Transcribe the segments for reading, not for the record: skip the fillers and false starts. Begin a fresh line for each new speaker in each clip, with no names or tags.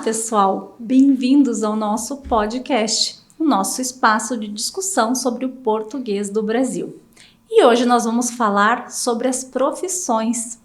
pessoal! Bem-vindos ao nosso podcast, o nosso espaço de discussão sobre o português do Brasil. E hoje nós vamos falar sobre as profissões,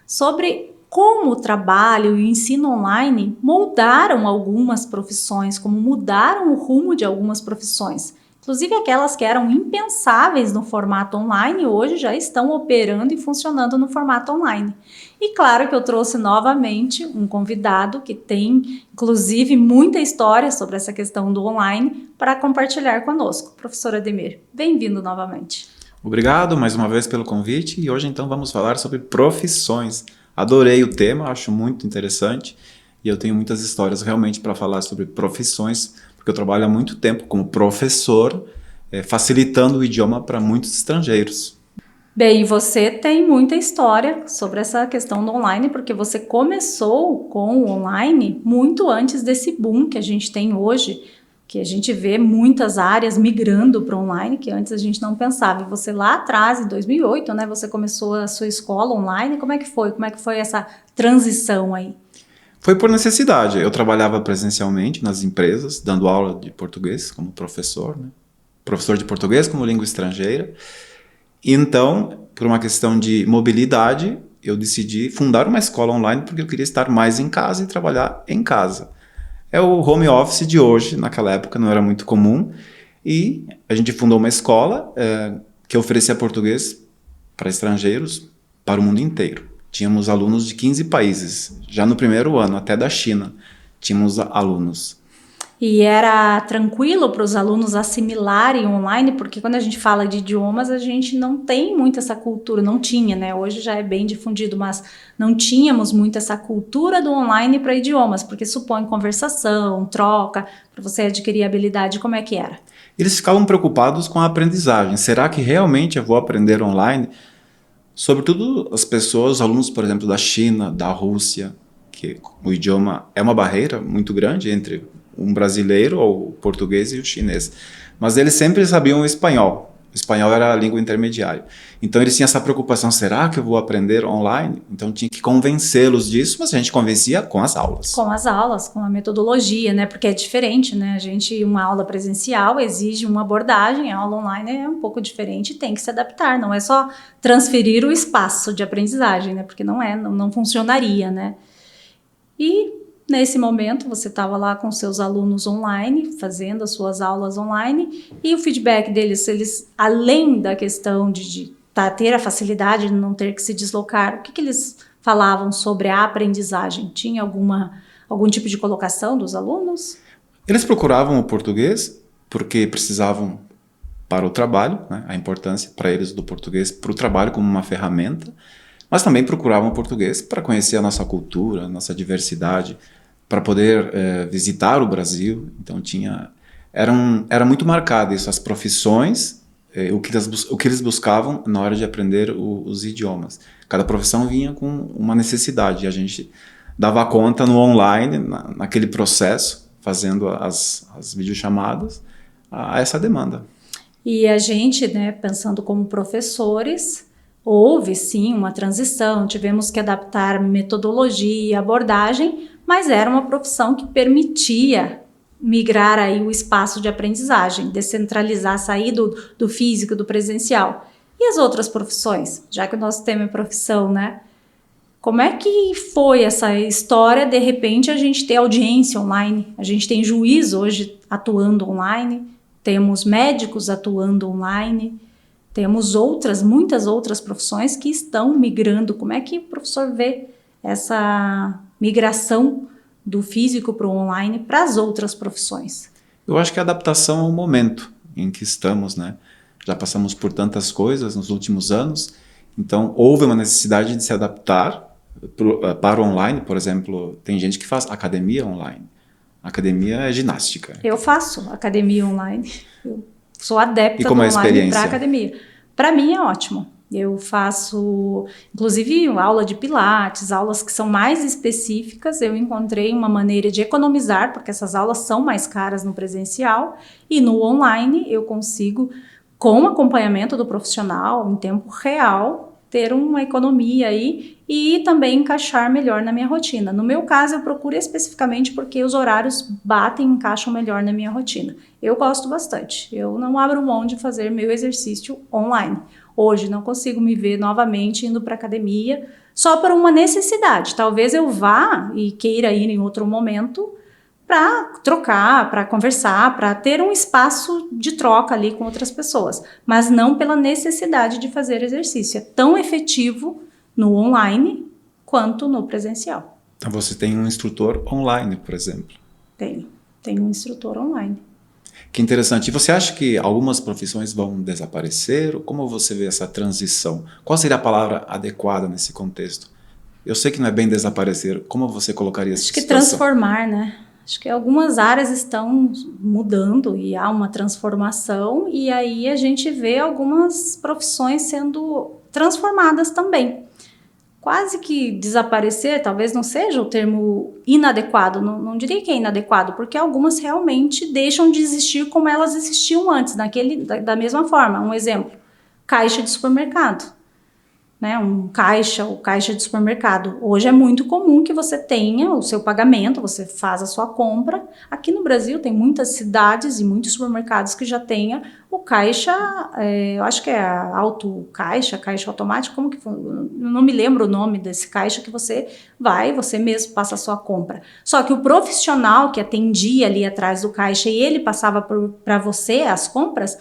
sobre como o trabalho e o ensino online moldaram algumas profissões, como mudaram o rumo de algumas profissões. Inclusive aquelas que eram impensáveis no formato online, hoje já estão operando e funcionando no formato online. E claro que eu trouxe novamente um convidado que tem, inclusive, muita história sobre essa questão do online para compartilhar conosco. Professor Ademir, bem-vindo novamente.
Obrigado mais uma vez pelo convite e hoje então vamos falar sobre profissões. Adorei o tema, acho muito interessante e eu tenho muitas histórias realmente para falar sobre profissões, porque eu trabalho há muito tempo como professor, facilitando o idioma para muitos estrangeiros.
Bem, você tem muita história sobre essa questão do online, porque você começou com o online muito antes desse boom que a gente tem hoje, que a gente vê muitas áreas migrando para o online, que antes a gente não pensava. E você lá atrás, em 2008, né, você começou a sua escola online. Como é que foi? Como é que foi essa transição aí?
Foi por necessidade. Eu trabalhava presencialmente nas empresas, dando aula de português como professor, né? Professor de português como língua estrangeira. Então, por uma questão de mobilidade, eu decidi fundar uma escola online porque eu queria estar mais em casa e trabalhar em casa. É o home office de hoje, naquela época não era muito comum, e a gente fundou uma escola que oferecia português para estrangeiros para o mundo inteiro. Tínhamos alunos de 15 países, já no primeiro ano, até da China, tínhamos alunos.
E era tranquilo para os alunos assimilarem online, porque quando a gente fala de idiomas, a gente não tem muito essa cultura, não tinha, né? Hoje já é bem difundido, mas não tínhamos muito essa cultura do online para idiomas, porque supõe conversação, troca, para você adquirir habilidade, como é que era?
Eles ficavam preocupados com a aprendizagem. Será que realmente eu vou aprender online? Sobretudo as pessoas, os alunos, por exemplo, da China, da Rússia, que o idioma é uma barreira muito grande entre um brasileiro, ou o português e o chinês. Mas eles sempre sabiam o espanhol. O espanhol era a língua intermediária. Então eles tinham essa preocupação, será que eu vou aprender online? Então tinha que convencê-los disso, mas a gente convencia com as aulas.
Com as aulas, com a metodologia, né? Porque é diferente, né? Uma aula presencial exige uma abordagem, a aula online é um pouco diferente, tem que se adaptar, não é só transferir o espaço de aprendizagem, né? Porque não funcionaria, né? E nesse momento você estava lá com seus alunos online, fazendo as suas aulas online, e o feedback deles, eles, além da questão de ter a facilidade de não ter que se deslocar, o que eles falavam sobre a aprendizagem? Tinha algum tipo de colocação dos alunos?
Eles procuravam o português porque precisavam para o trabalho, né? A importância para eles do português para o trabalho como uma ferramenta, mas também procuravam o português para conhecer a nossa cultura, a nossa diversidade, para poder visitar o Brasil. Então era muito marcado isso, as profissões, o que eles buscavam na hora de aprender os idiomas. Cada profissão vinha com uma necessidade e a gente dava conta no online, naquele processo, fazendo as videochamadas, a essa demanda.
E a gente, né, pensando como professores, houve sim uma transição, tivemos que adaptar metodologia, abordagem, mas era uma profissão que permitia migrar aí o espaço de aprendizagem, descentralizar, sair do físico, do presencial. E as outras profissões? Já que o nosso tema é profissão, né? Como é que foi essa história, de repente, a gente ter audiência online? A gente tem juiz hoje atuando online, temos médicos atuando online, temos muitas outras profissões que estão migrando. Como é que o professor vê essa migração do físico para o online para as outras profissões?
Eu acho que a adaptação ao momento em que estamos, né? Já passamos por tantas coisas nos últimos anos, então houve uma necessidade de se adaptar para o online. Por exemplo, tem gente que faz academia online. Academia é ginástica.
Eu faço academia online. Eu sou adepta
do
online para academia. Para mim é ótimo. Eu faço, inclusive, aula de pilates, aulas que são mais específicas. Eu encontrei uma maneira de economizar, porque essas aulas são mais caras no presencial, e no online eu consigo, com acompanhamento do profissional, em tempo real, ter uma economia aí e também encaixar melhor na minha rotina. No meu caso, eu procuro especificamente porque os horários batem e encaixam melhor na minha rotina. Eu gosto bastante. Eu não abro mão de fazer meu exercício online. Hoje não consigo me ver novamente indo para academia só por uma necessidade. Talvez eu vá e queira ir em outro momento para trocar, para conversar, para ter um espaço de troca ali com outras pessoas, mas não pela necessidade de fazer exercício. É tão efetivo no online quanto no presencial.
Então você tem um instrutor online, por exemplo.
Tenho um instrutor online.
Que interessante. E você acha que algumas profissões vão desaparecer? Como você vê essa transição? Qual seria a palavra adequada nesse contexto? Eu sei que não é bem desaparecer. Como você colocaria essa situação?
Acho que transformar, né? Acho que algumas áreas estão mudando e há uma transformação, e aí a gente vê algumas profissões sendo transformadas também. Quase que desaparecer, talvez não seja o termo inadequado, não diria que é inadequado, porque algumas realmente deixam de existir como elas existiam antes, da mesma forma. Um exemplo, caixa de supermercado. Né, o caixa de supermercado. Hoje é muito comum que você tenha o seu pagamento, você faz a sua compra. Aqui no Brasil tem muitas cidades e muitos supermercados que já tenha o caixa, eu acho que é autocaixa, caixa automático, como que foi? Eu não me lembro o nome desse caixa que você vai, você mesmo passa a sua compra. Só que o profissional que atendia ali atrás do caixa e ele passava para você as compras,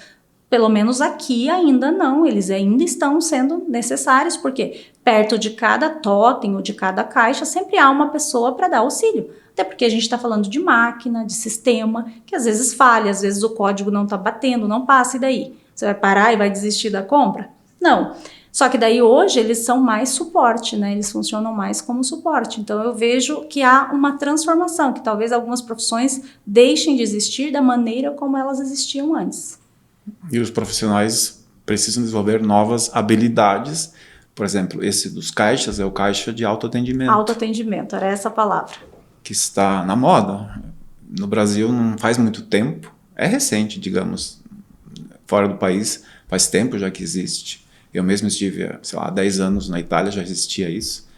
pelo menos aqui ainda não, eles ainda estão sendo necessários, porque perto de cada totem ou de cada caixa sempre há uma pessoa para dar auxílio. Até porque a gente está falando de máquina, de sistema, que às vezes falha, às vezes o código não está batendo, não passa, e daí? Você vai parar e vai desistir da compra? Não. Só que daí hoje eles são mais suporte, né? Eles funcionam mais como suporte. Então eu vejo que há uma transformação, que talvez algumas profissões deixem de existir da maneira como elas existiam antes.
E os profissionais precisam desenvolver novas habilidades. Por exemplo, esse dos caixas é o caixa de autoatendimento.
Autoatendimento, era essa a palavra.
Que está na moda. No Brasil não faz muito tempo. É recente, digamos. Fora do país faz tempo já que existe. Eu mesmo estive, sei lá, há 10 anos na Itália, já existia isso.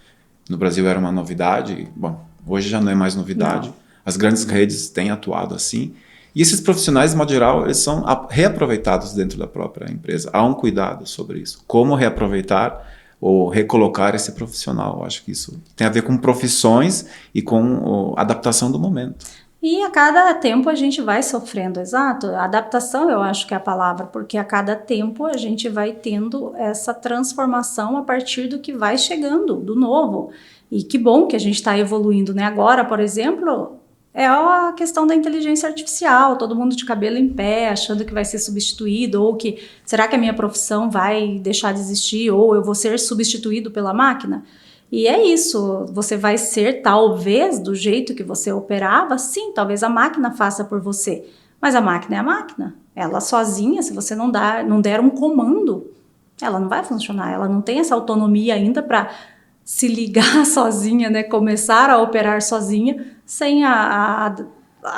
No Brasil era uma novidade. Bom, hoje já não é mais novidade. Não. As grandes redes têm atuado assim. E esses profissionais, de modo geral, eles são reaproveitados dentro da própria empresa. Há um cuidado sobre isso. Como reaproveitar ou recolocar esse profissional. Eu acho que isso tem a ver com profissões e com a adaptação do momento.
E a cada tempo a gente vai sofrendo, exato. A adaptação eu acho que é a palavra, porque a cada tempo a gente vai tendo essa transformação a partir do que vai chegando, do novo. E que bom que a gente está evoluindo, né? Agora, por exemplo, é a questão da inteligência artificial, todo mundo de cabelo em pé, achando que vai ser substituído, ou que, será que a minha profissão vai deixar de existir, ou eu vou ser substituído pela máquina? E é isso, você vai ser, talvez, do jeito que você operava, sim, talvez a máquina faça por você, mas a máquina é a máquina, ela sozinha, se você não der um comando, ela não vai funcionar, ela não tem essa autonomia ainda para se ligar sozinha, né, começar a operar sozinha, sem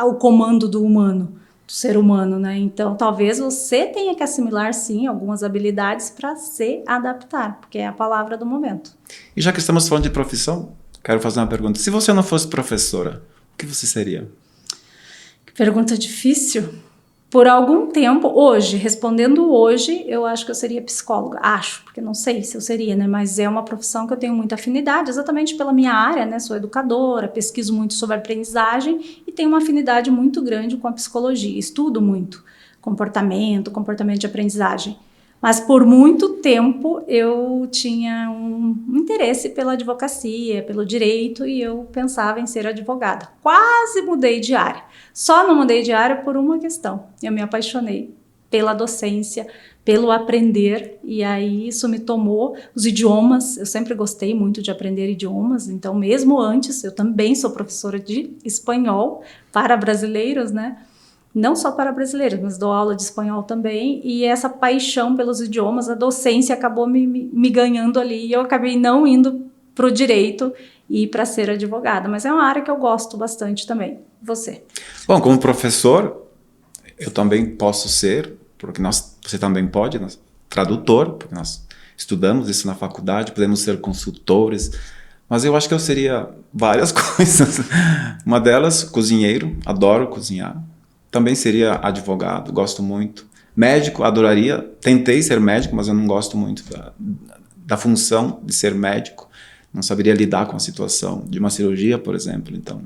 o comando do humano, do ser humano, né? Então, talvez você tenha que assimilar, sim, algumas habilidades para se adaptar, porque é a palavra do momento.
E já que estamos falando de profissão, quero fazer uma pergunta. Se você não fosse professora, o que você seria?
Que pergunta difícil. Por algum tempo, respondendo hoje, eu acho que eu seria psicóloga. Acho, porque não sei se eu seria, né? Mas é uma profissão que eu tenho muita afinidade, exatamente pela minha área, né? Sou educadora, pesquiso muito sobre aprendizagem e tenho uma afinidade muito grande com a psicologia. Estudo muito comportamento de aprendizagem. Mas por muito tempo eu tinha um interesse pela advocacia, pelo direito, e eu pensava em ser advogada. Quase mudei de área. Só não mudei de área por uma questão. Eu me apaixonei pela docência, pelo aprender, e aí isso me tomou. Os idiomas, eu sempre gostei muito de aprender idiomas, então mesmo antes, eu também sou professora de espanhol para brasileiros, né? Não só para brasileiros, mas dou aula de espanhol também, e essa paixão pelos idiomas, a docência acabou me ganhando ali, e eu acabei não indo para o direito e para ser advogada, mas é uma área que eu gosto bastante também. Você?
Bom, como professor, eu também posso ser, porque você também pode, tradutor, porque nós estudamos isso na faculdade, podemos ser consultores, mas eu acho que eu seria várias coisas. Uma delas, cozinheiro, adoro cozinhar. Também seria advogado, gosto muito. Médico, adoraria. Tentei ser médico, mas eu não gosto muito da função de ser médico. Não saberia lidar com a situação de uma cirurgia, por exemplo. Então,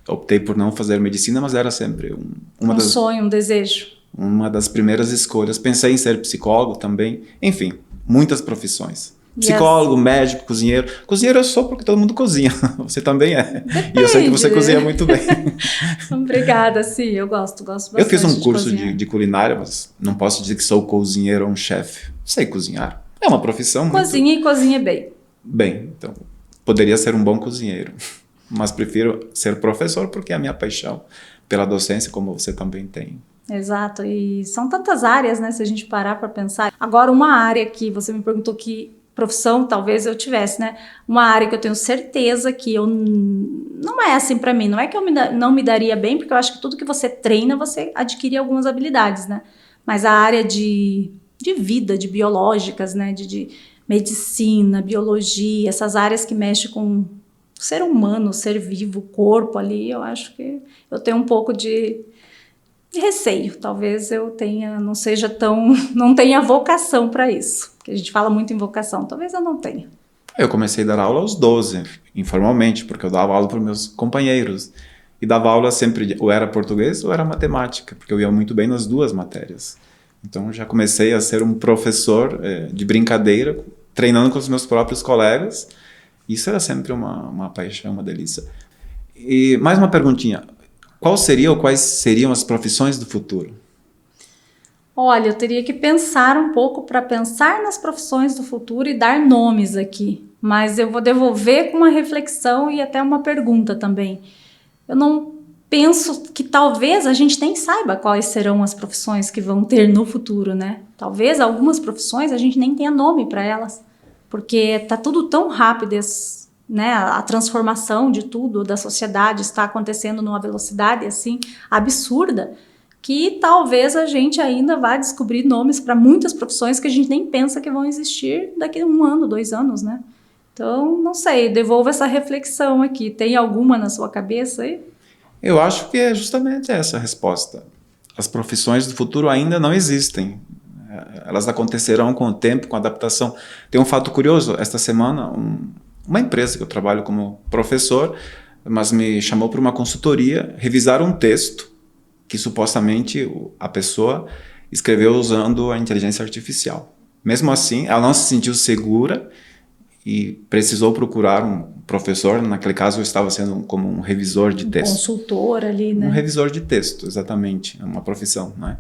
optei por não fazer medicina, mas era sempre
um sonho, um desejo.
Uma das primeiras escolhas. Pensei em ser psicólogo também. Enfim, muitas profissões. Psicólogo, médico, cozinheiro. Cozinheiro eu sou porque todo mundo cozinha. Você também é.
Depende.
E eu sei que você cozinha muito bem.
Obrigada, sim. Eu gosto bastante.
Eu fiz um curso de culinária, mas não posso dizer que sou cozinheiro ou um chefe. Sei cozinhar. É uma profissão
cozinha muito... e cozinha bem.
Bem, então poderia ser um bom cozinheiro. Mas prefiro ser professor porque é a minha paixão pela docência, como você também tem.
Exato. E são tantas áreas, né? Se a gente parar para pensar. Agora, uma área que você me perguntou que profissão talvez eu tivesse, né? Uma área que eu tenho certeza que eu não é assim para mim. Não é que eu não me daria bem, porque eu acho que tudo que você treina, você adquire algumas habilidades, né? Mas a área de vida, de biológicas, né? De medicina, biologia, essas áreas que mexem com o ser humano, o ser vivo, o corpo ali, eu acho que eu tenho um pouco de receio. Talvez eu não tenha vocação para isso. Porque a gente fala muito em vocação, talvez eu não tenha.
Eu comecei a dar aula aos 12, informalmente, porque eu dava aula para os meus companheiros. E dava aula sempre, ou era português ou era matemática, porque eu ia muito bem nas duas matérias. Então já comecei a ser um professor de brincadeira, treinando com os meus próprios colegas. Isso era sempre uma paixão, uma delícia. E mais uma perguntinha. Quais seriam as profissões do futuro?
Olha, eu teria que pensar um pouco para pensar nas profissões do futuro e dar nomes aqui. Mas eu vou devolver com uma reflexão e até uma pergunta também. Eu não penso que talvez a gente nem saiba quais serão as profissões que vão ter no futuro, né? Talvez algumas profissões a gente nem tenha nome para elas, porque está tudo tão rápido, né? A transformação de tudo, da sociedade está acontecendo numa velocidade assim absurda, que talvez a gente ainda vá descobrir nomes para muitas profissões que a gente nem pensa que vão existir daqui a 1 ano, 2 anos, né? Então, não sei, devolvo essa reflexão aqui. Tem alguma na sua cabeça aí?
Eu acho que é justamente essa a resposta. As profissões do futuro ainda não existem. Elas acontecerão com o tempo, com a adaptação. Tem um fato curioso. Esta semana, uma empresa que eu trabalho como professor, mas me chamou para uma consultoria, revisar um texto que supostamente a pessoa escreveu usando a inteligência artificial. Mesmo assim, ela não se sentiu segura e precisou procurar um professor. Naquele caso, eu estava sendo como um revisor de texto.
Consultor ali, né?
Um revisor de texto, exatamente. É uma profissão, né?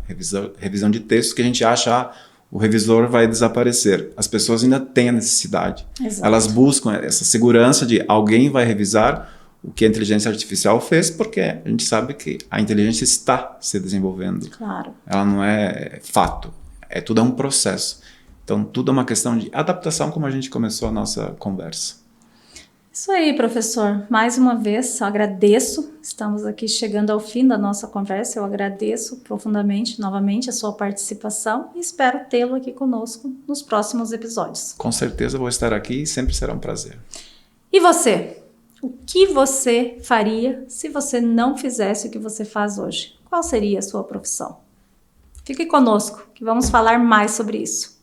Revisão de texto que a gente acha, o revisor vai desaparecer. As pessoas ainda têm a necessidade.
Exato.
Elas buscam essa segurança de alguém vai revisar o que a inteligência artificial fez, porque a gente sabe que a inteligência está se desenvolvendo.
Claro.
Ela não é fato. Tudo é um processo. Então, tudo é uma questão de adaptação, como a gente começou a nossa conversa.
Isso aí, professor. Mais uma vez, eu agradeço. Estamos aqui chegando ao fim da nossa conversa. Eu agradeço profundamente, novamente, a sua participação e espero tê-lo aqui conosco nos próximos episódios.
Com certeza vou estar aqui e sempre será um prazer.
E você? O que você faria se você não fizesse o que você faz hoje? Qual seria a sua profissão? Fique conosco, que vamos falar mais sobre isso.